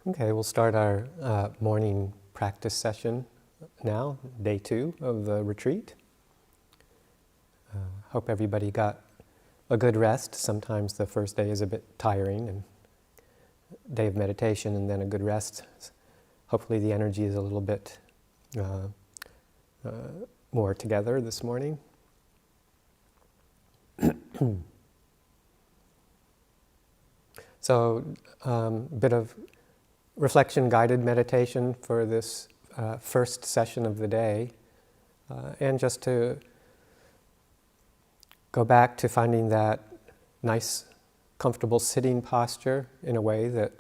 Okay, we'll start our morning practice session now, day 2 of the retreat. Hope everybody got a good rest. Sometimes the first day is a bit tiring, and day of meditation and then a good rest. Hopefully the energy is a little bit more together this morning. So, bit of reflection-guided meditation for this first session of the day, and just to go back to finding that nice, comfortable sitting posture in a way that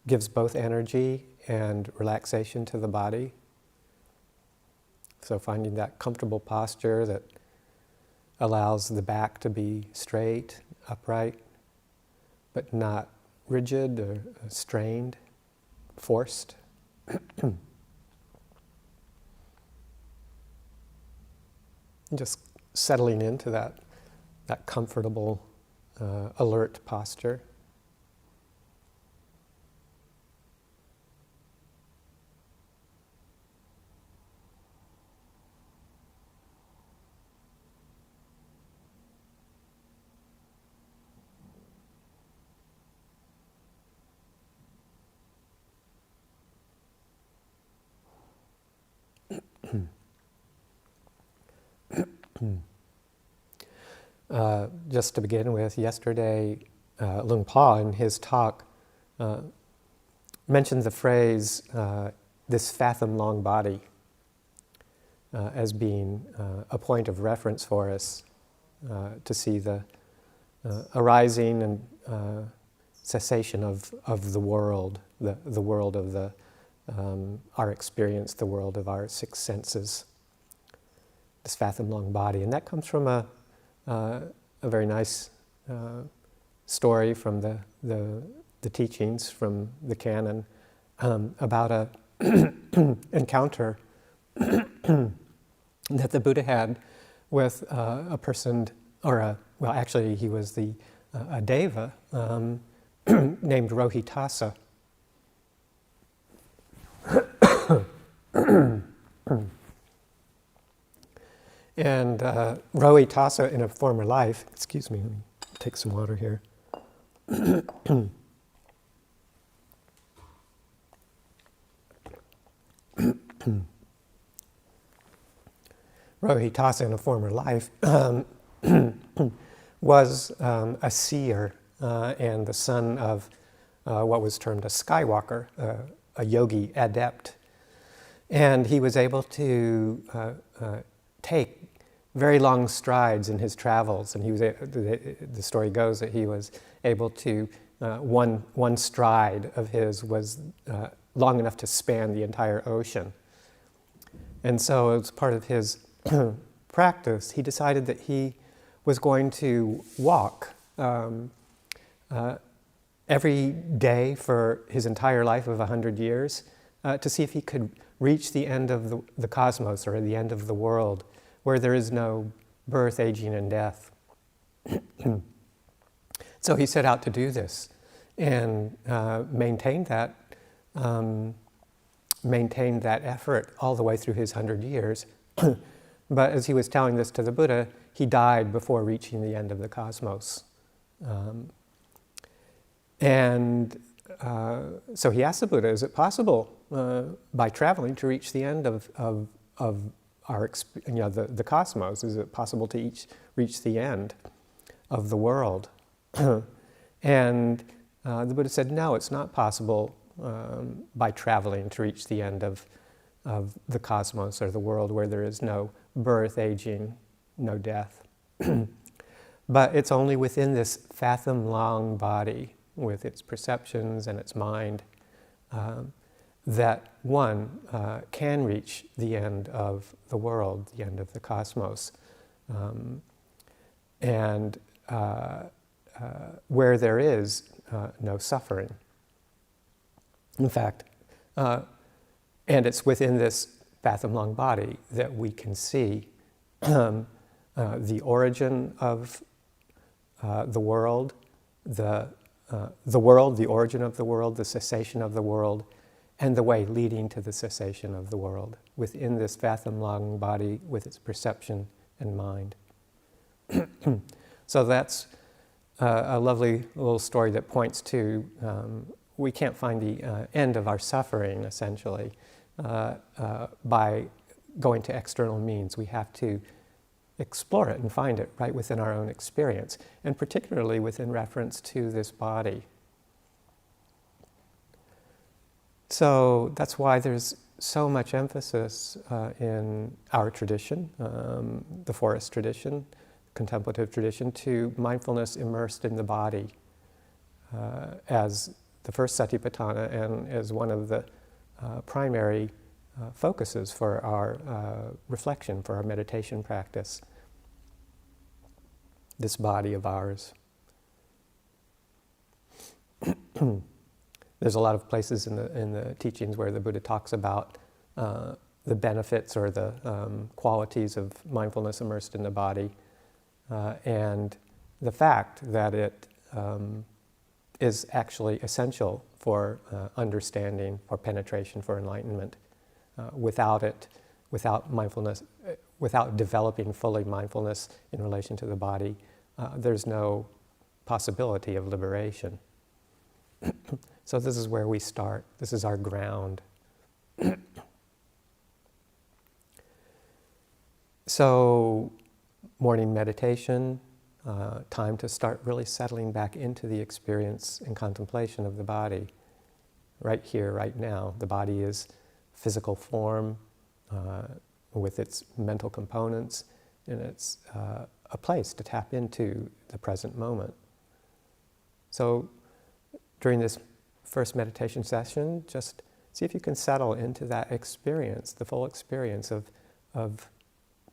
gives both energy and relaxation to the body. So finding that comfortable posture that allows the back to be straight, upright, but not rigid or strained, forced. Just settling into that comfortable, alert posture. Just to begin with, yesterday, Lung Pa in his talk mentioned the phrase, this fathom-long body, as being a point of reference for us to see the arising and cessation of the world, the world of our experience, the world of our 6 senses. This fathom-long body, and that comes from a very nice story from the teachings from the canon about a encounter that the Buddha had with a person, well, actually he was a deva named Rohitasa. And Rohitasa in a former life, excuse me, let me take some water here. Rohitasa in a former life was a seer and the son of what was termed a skywalker, a yogi adept. And he was able to take very long strides in his travels, and the story goes that he was able to, one stride of his was long enough to span the entire ocean. And so as part of his practice, he decided that he was going to walk every day for his entire life of 100 years to see if he could reach the end of the cosmos, or the end of the world, where there is no birth, aging, and death. So he set out to do this and maintained that effort all the way through his 100 years. But as he was telling this to the Buddha, he died before reaching the end of the cosmos. So he asked the Buddha, is it possible by traveling to reach the end of our, the cosmos? Is it possible to reach the end of the world? And the Buddha said, no, it's not possible by traveling to reach the end of the cosmos, or the world where there is no birth, aging, no death. But it's only within this fathom-long body, with its perceptions and its mind, that one can reach the end of the world, the end of the cosmos, and where there is no suffering. In fact, and it's within this fathom-long body that we can see the origin of the world, the the world, the origin of the world, the cessation of the world, and the way leading to the cessation of the world within this fathom-long body with its perception and mind. So that's a lovely little story that points to we can't find the end of our suffering, essentially, by going to external means. We have to explore it and find it right within our own experience, and particularly within reference to this body. So that's why there's so much emphasis in our tradition, the forest tradition, contemplative tradition, to mindfulness immersed in the body as the first satipatthana and as one of the primary focuses for our reflection, for our meditation practice. This body of ours. There's a lot of places in the teachings where the Buddha talks about the benefits or the qualities of mindfulness immersed in the body, and the fact that it is actually essential for understanding, for penetration, for enlightenment. Without it, without mindfulness, without developing fully mindfulness in relation to the body, there's no possibility of liberation. So this is where we start. This is our ground. So morning meditation, time to start really settling back into the experience and contemplation of the body. Right here, right now. The body is physical form with its mental components, and it's a place to tap into the present moment. So during this first meditation session, just see if you can settle into that experience, the full experience of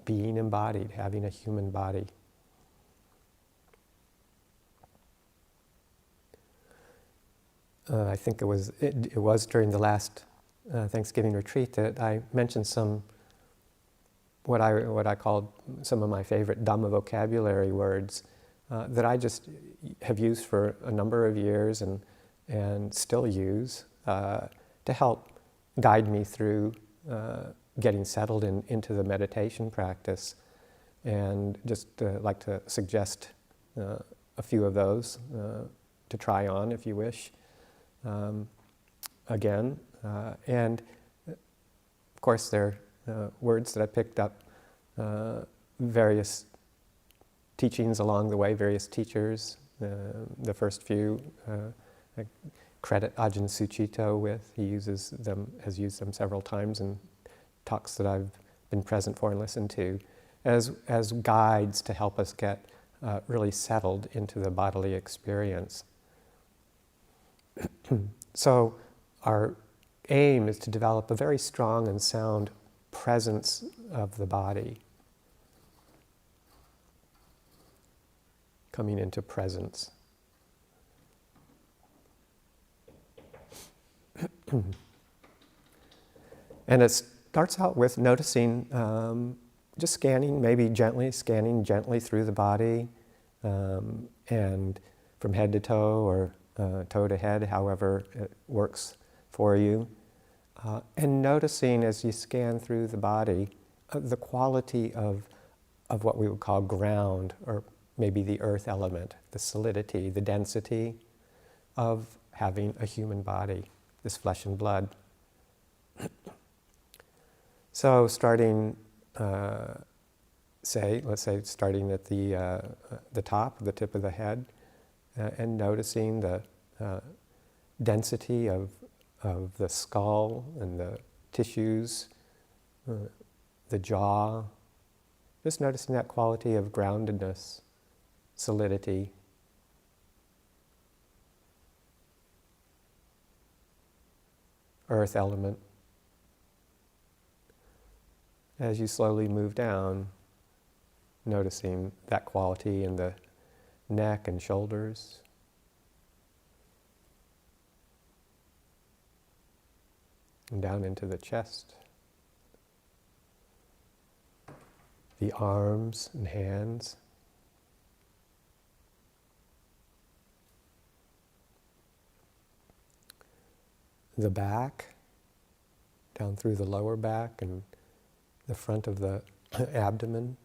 being embodied, having a human body. I think it was during the last Thanksgiving retreat that I mentioned some what I called some of my favorite Dhamma vocabulary words that I just have used for a number of years and still use to help guide me through getting settled into the meditation practice. And just like to suggest a few of those to try on if you wish. Again, and of course there are words that I picked up, various teachings along the way, various teachers. The first few I credit Ajahn Sucitto with. He has used them several times in talks that I've been present for and listened to, as guides to help us get really settled into the bodily experience. So our aim is to develop a very strong and sound presence of the body, coming into presence. And it starts out with noticing, just scanning, maybe scanning gently through the body, and from head to toe or toe to head, however it works for you. And noticing as you scan through the body, the quality of what we would call ground, or maybe the earth element, the solidity, the density of having a human body, this flesh and blood. So starting, let's say starting at the top, the tip of the head, and noticing the density of the skull and the tissues, the jaw, just noticing that quality of groundedness, solidity. Earth element. As you slowly move down, noticing that quality in the neck and shoulders. And down into the chest. The arms and hands. the back, down through the lower back and the front of the abdomen,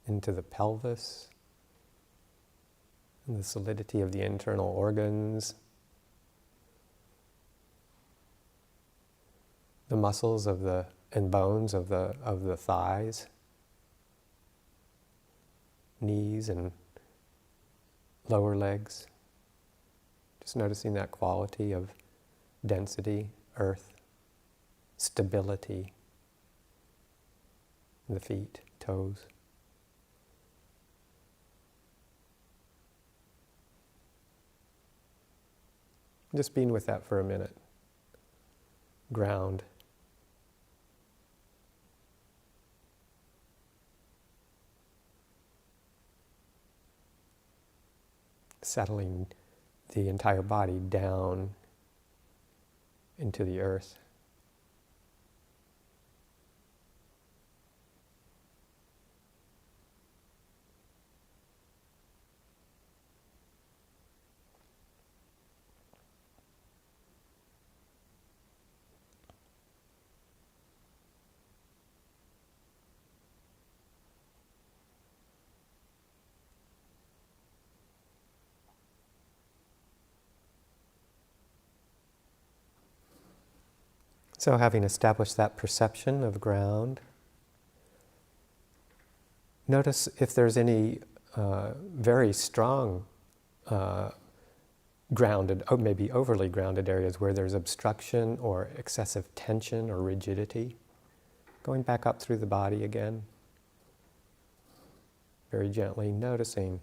into the pelvis, and the solidity of the internal organs, the muscles of the and bones of the thighs, knees and lower legs. Just noticing that quality of density, earth, stability in the feet, toes. Just being with that for a minute. Ground. Settling the entire body down into the earth. So having established that perception of ground, notice if there's any very strong grounded, maybe overly grounded areas where there's obstruction or excessive tension or rigidity. Going back up through the body again, very gently noticing,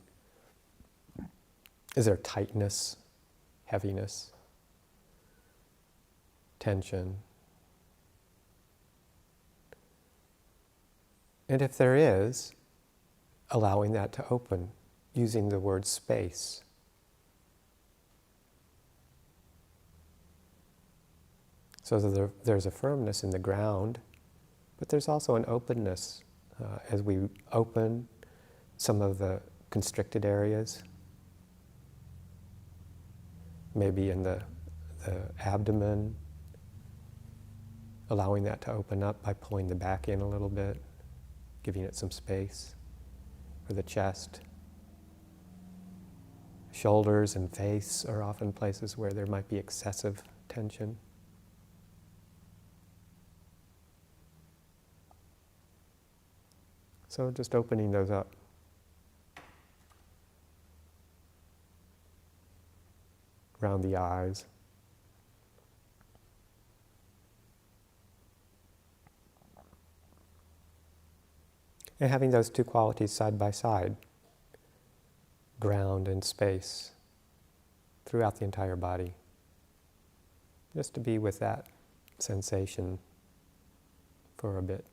is there tightness, heaviness, tension? And if there is, allowing that to open, using the word space. So there's a firmness in the ground, but there's also an openness as we open some of the constricted areas, maybe in the abdomen, allowing that to open up by pulling the back in a little bit, giving it some space, or the chest. Shoulders and face are often places where there might be excessive tension. So just opening those up. Around the eyes. And having those two qualities side by side, ground and space, throughout the entire body. Just to be with that sensation for a bit.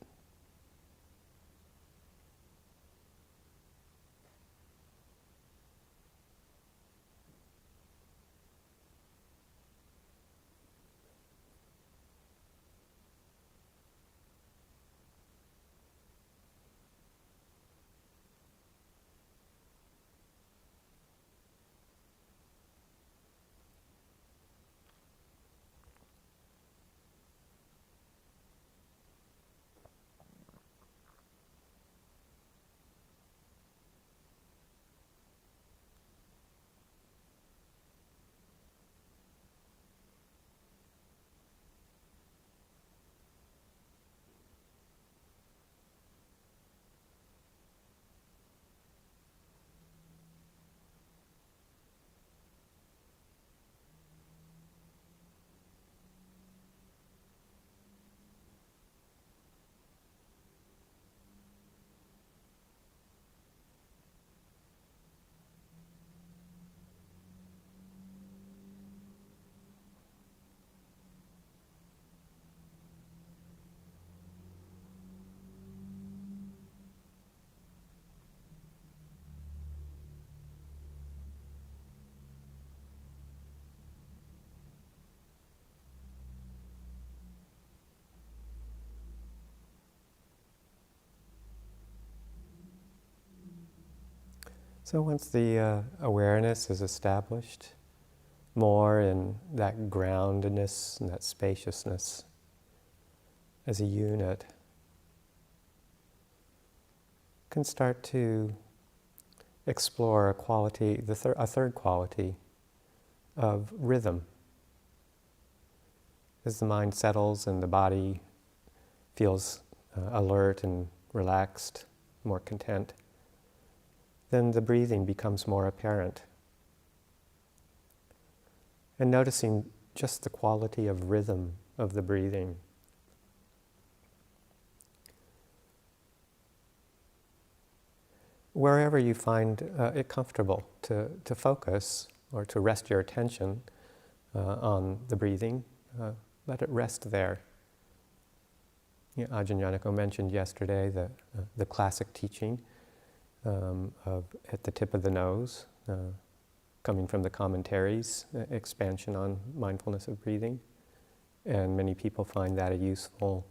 So once the awareness is established, more in that groundedness and that spaciousness as a unit, can start to explore a quality, a third quality of rhythm. As the mind settles and the body feels alert and relaxed, more content, then the breathing becomes more apparent. And noticing just the quality of rhythm of the breathing. Wherever you find it comfortable to focus or to rest your attention on the breathing, let it rest there. Ajahn Karundhammo mentioned yesterday the classic teaching of at the tip of the nose, coming from the commentaries, expansion on mindfulness of breathing. And many people find that a useful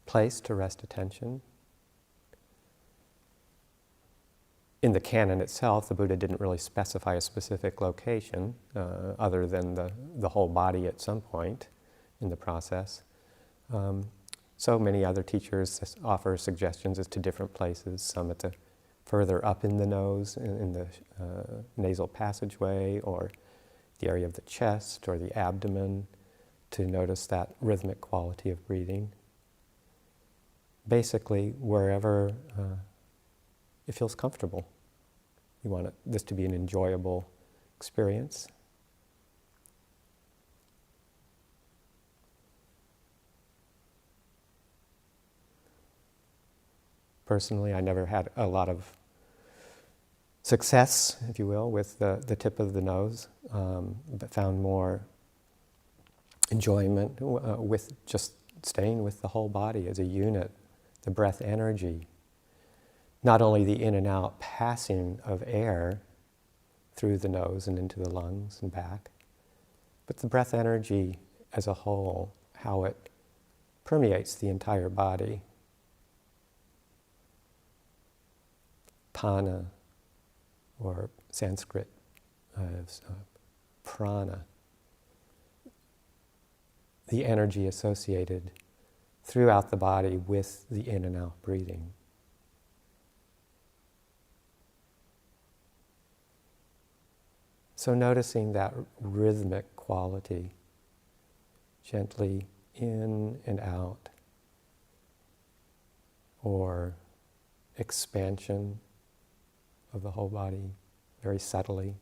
place to rest attention. In the canon itself, the Buddha didn't really specify a specific location other than the whole body at some point in the process. So many other teachers offer suggestions as to different places, some at the further up in the nose, in the nasal passageway, or the area of the chest or the abdomen, to notice that rhythmic quality of breathing. Basically, wherever it feels comfortable. You want this to be an enjoyable experience. Personally, I never had a lot of success, if you will, with the tip of the nose, but found more enjoyment with just staying with the whole body as a unit, the breath energy. Not only the in and out passing of air through the nose and into the lungs and back, but the breath energy as a whole, how it permeates the entire body. Pana, or Sanskrit prana, the energy associated throughout the body with the in and out breathing. So noticing that rhythmic quality, gently in and out, or expansion of the whole body, very subtly,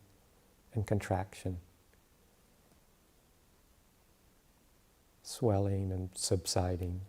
and contraction, swelling and subsiding.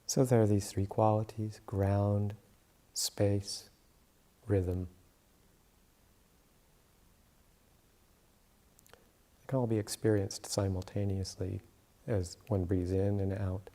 So there are these three qualities: ground, space, rhythm. They can all be experienced simultaneously as one breathes in and out.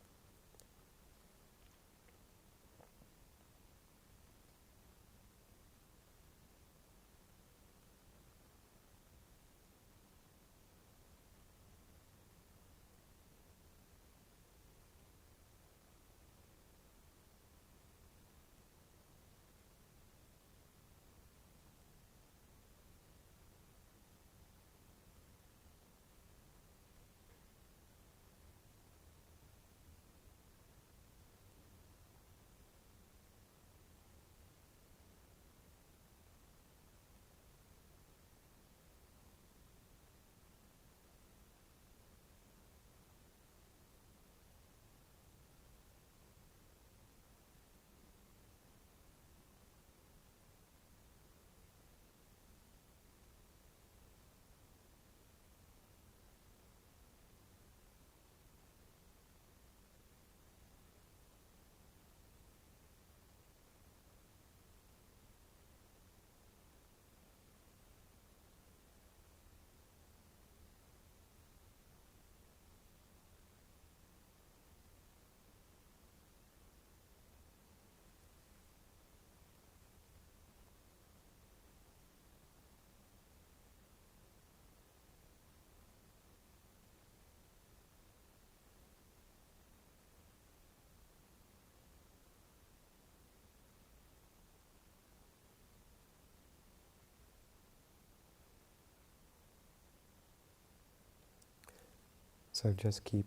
So just keep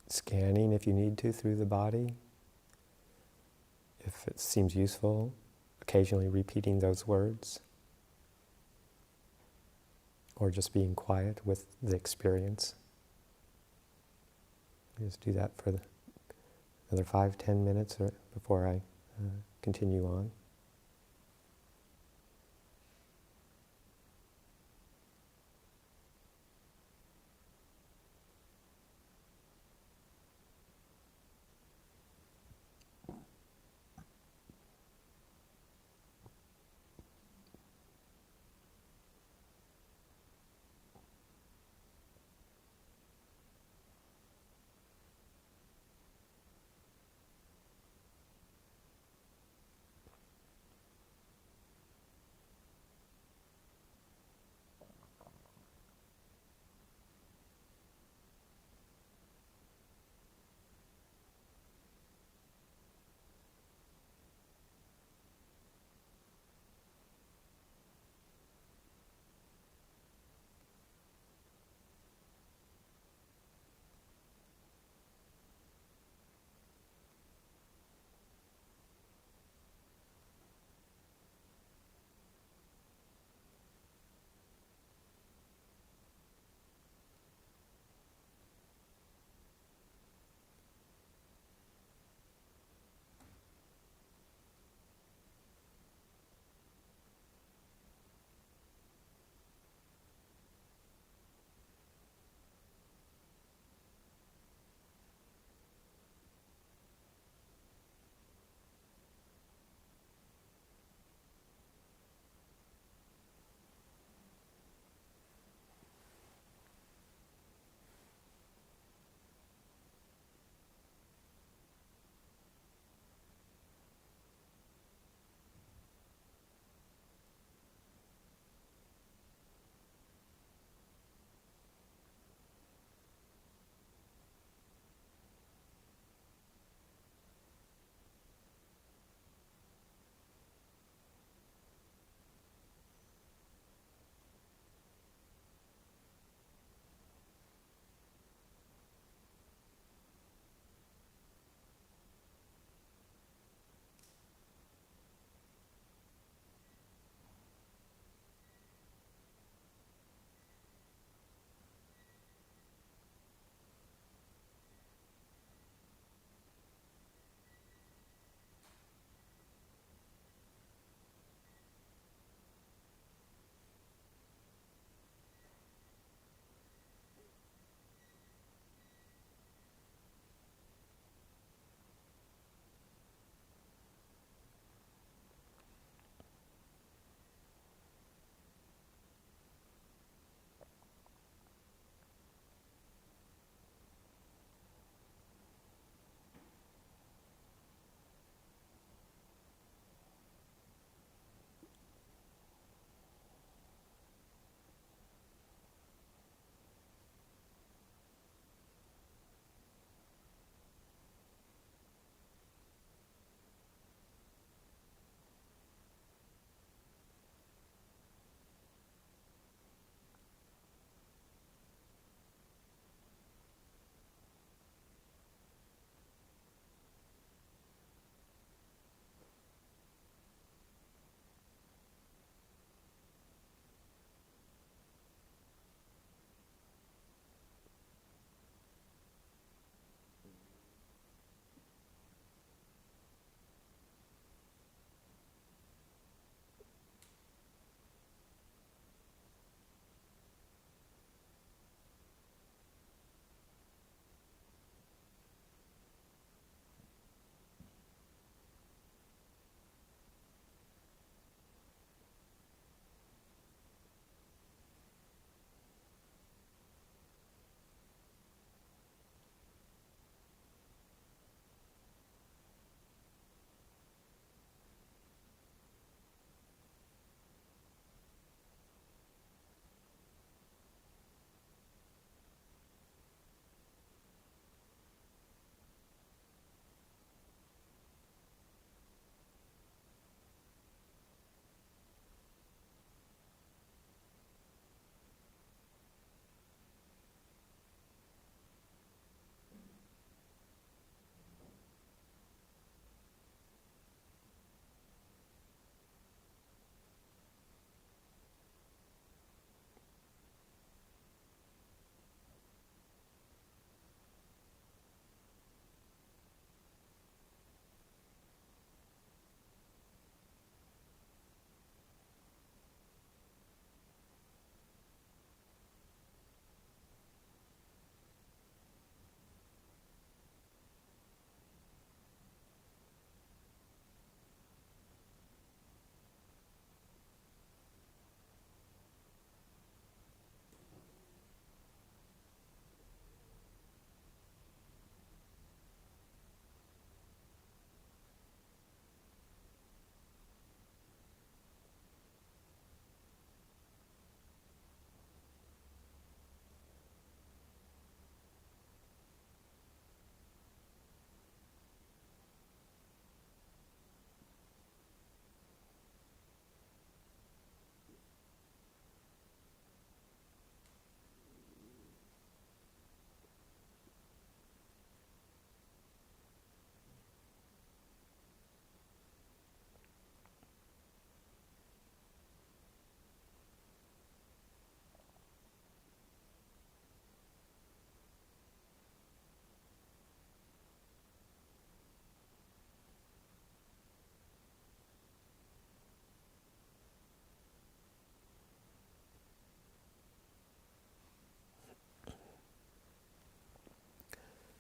scanning if you need to through the body. If it seems useful, occasionally repeating those words. Or just being quiet with the experience. Just do that for another 5-10 minutes before I continue on.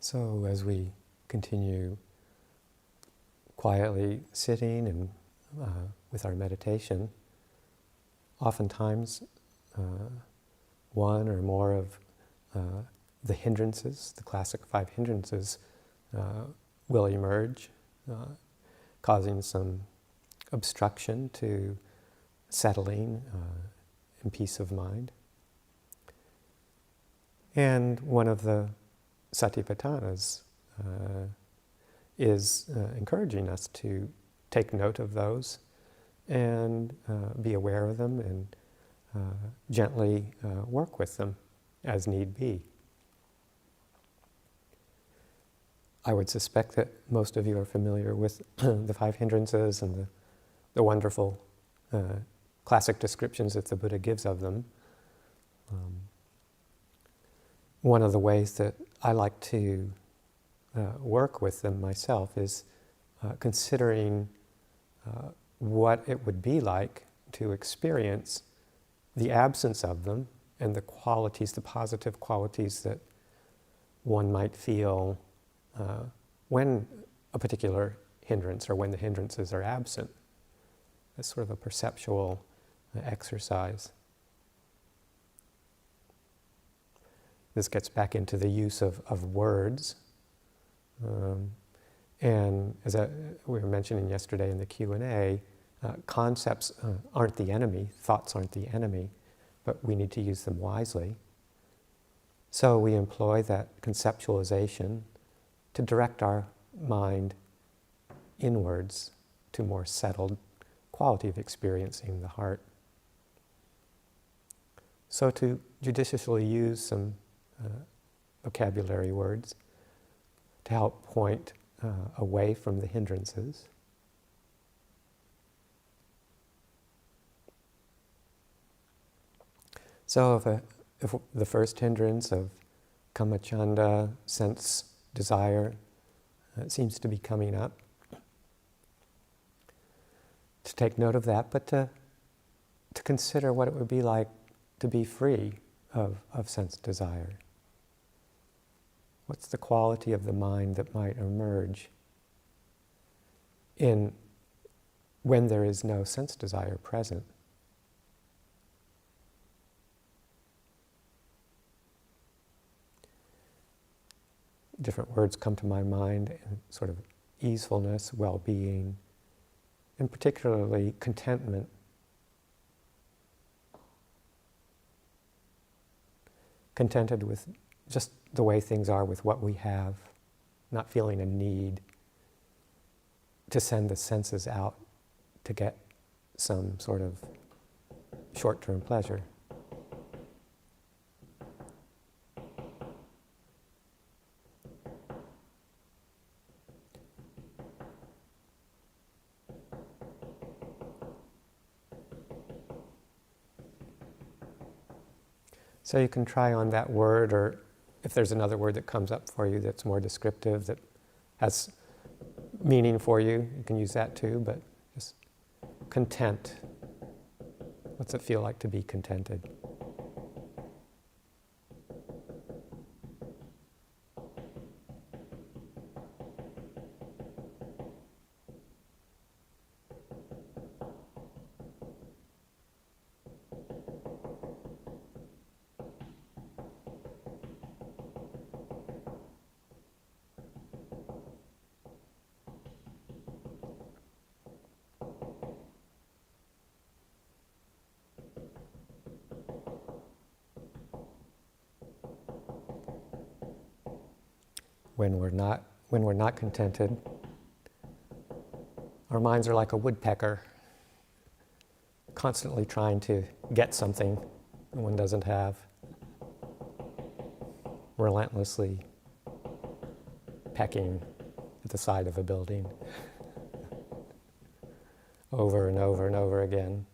So as we continue quietly sitting and with our meditation, oftentimes one or more of the hindrances, the classic 5 hindrances, will emerge, causing some obstruction to settling and peace of mind. And one of the satipatthanas is encouraging us to take note of those and be aware of them and gently work with them as need be. I would suspect that most of you are familiar with the 5 hindrances and the wonderful classic descriptions that the Buddha gives of them. One of the ways that I like to work with them myself is considering what it would be like to experience the absence of them and the qualities, the positive qualities that one might feel when a particular hindrance or when the hindrances are absent. It's sort of a perceptual exercise. This gets back into the use of words. And as we were mentioning yesterday in the Q&A, concepts aren't the enemy, thoughts aren't the enemy, but we need to use them wisely. So we employ that conceptualization to direct our mind inwards to more settled quality of experiencing the heart. So to judiciously use some vocabulary words to help point away from the hindrances. So if the first hindrance of kamacchanda, sense desire, seems to be coming up, to take note of that, but to consider what it would be like to be free of sense desire. What's the quality of the mind that might emerge when there is no sense desire present? Different words come to my mind, sort of easefulness, well-being, and particularly contentment. Contented with just the way things are, with what we have, not feeling a need to send the senses out to get some sort of short-term pleasure. So you can try on that word, or if there's another word that comes up for you that's more descriptive, that has meaning for you, you can use that too, but just content. What's it feel like to be contented? When we're not contented, our minds are like a woodpecker, constantly trying to get something one doesn't have, relentlessly pecking at the side of a building over and over and over again.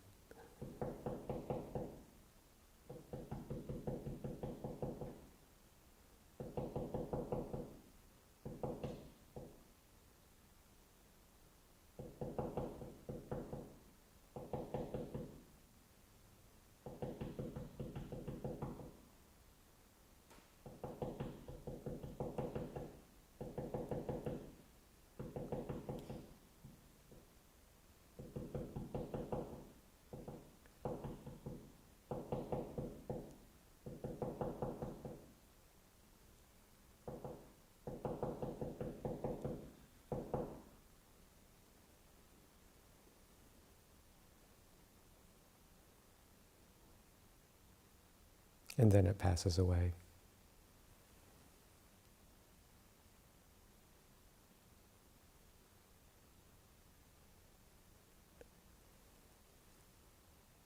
and then it passes away.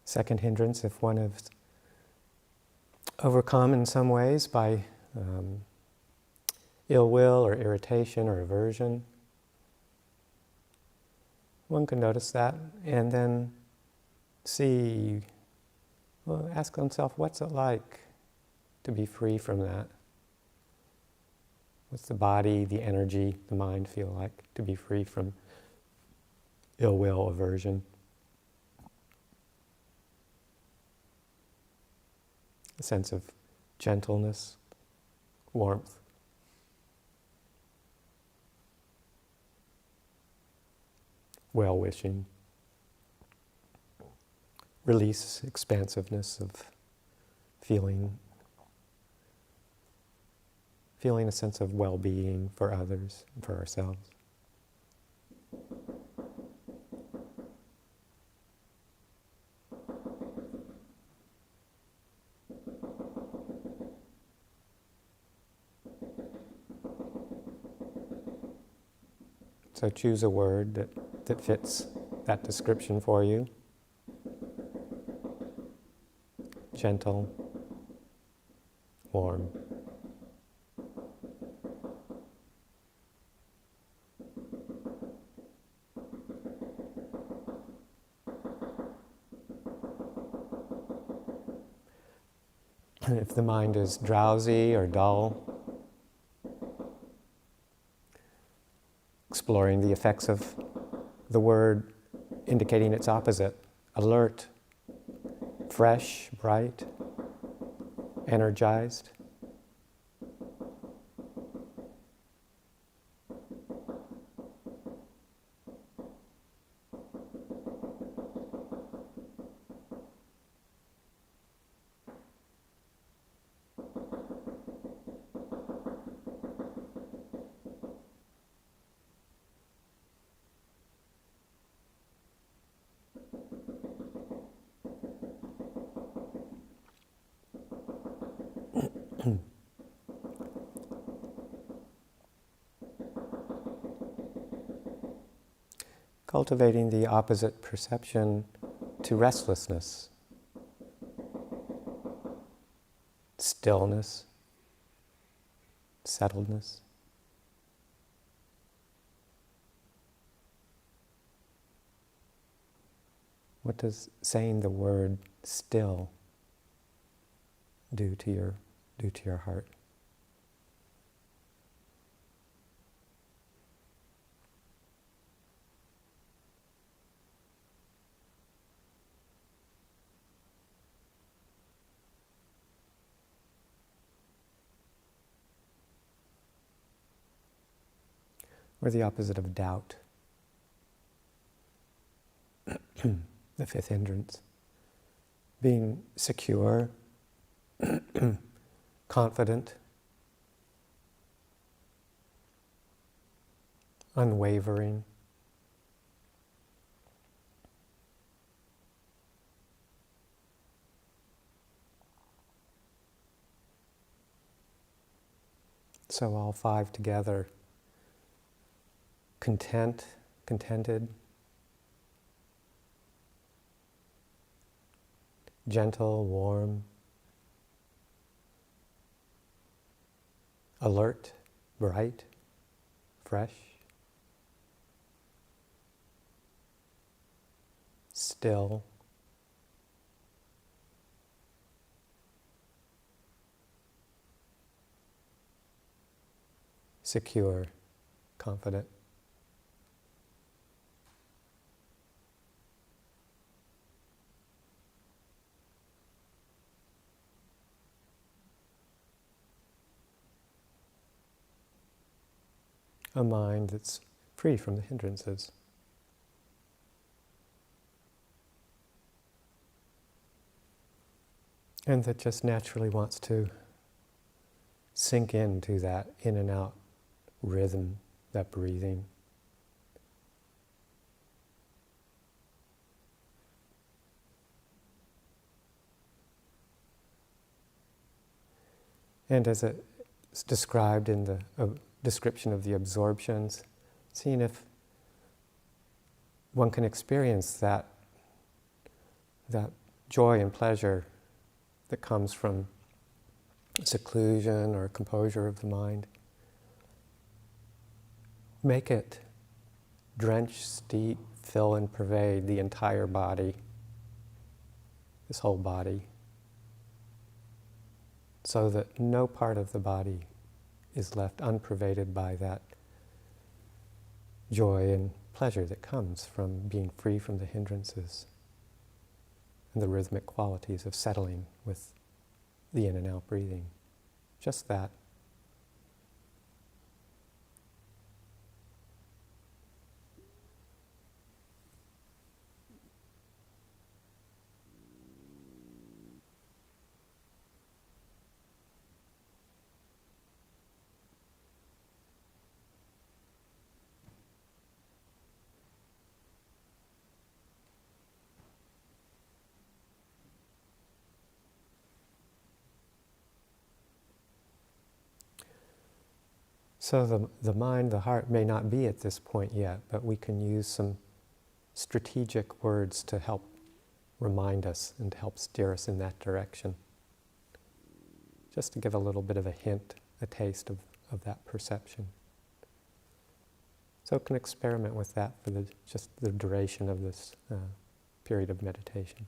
Second hindrance, if one is overcome in some ways by ill will or irritation or aversion, one can notice that and then see, well, ask oneself, what's it like to be free from that? What's the body, the energy, the mind feel like to be free from ill will, aversion? A sense of gentleness, warmth. Well-wishing. Release, expansiveness of feeling a sense of well-being for others and for ourselves. So choose a word that fits that description for you. Gentle, warm. If the mind is drowsy or dull, exploring the effects of the word indicating its opposite, alert, fresh, bright, energized. Cultivating the opposite perception to restlessness, stillness, settledness. What does saying the word still do to your heart? Or the opposite of doubt, the fifth hindrance. Being secure, confident, unwavering. So all five together. Contented, gentle, warm, alert, bright, fresh, still, secure, confident. A mind that's free from the hindrances. And that just naturally wants to sink into that in and out rhythm, that breathing. And as it's described in the description of the absorptions, seeing if one can experience that joy and pleasure that comes from seclusion or composure of the mind. Make it drench, steep, fill and pervade the entire body, this whole body, so that no part of the body is left unpervaded by that joy and pleasure that comes from being free from the hindrances and the rhythmic qualities of settling with the in and out breathing. Just that. So the mind, the heart may not be at this point yet, but we can use some strategic words to help remind us and to help steer us in that direction. Just to give a little bit of a hint, a taste of that perception. So can experiment with that for just the duration of this period of meditation.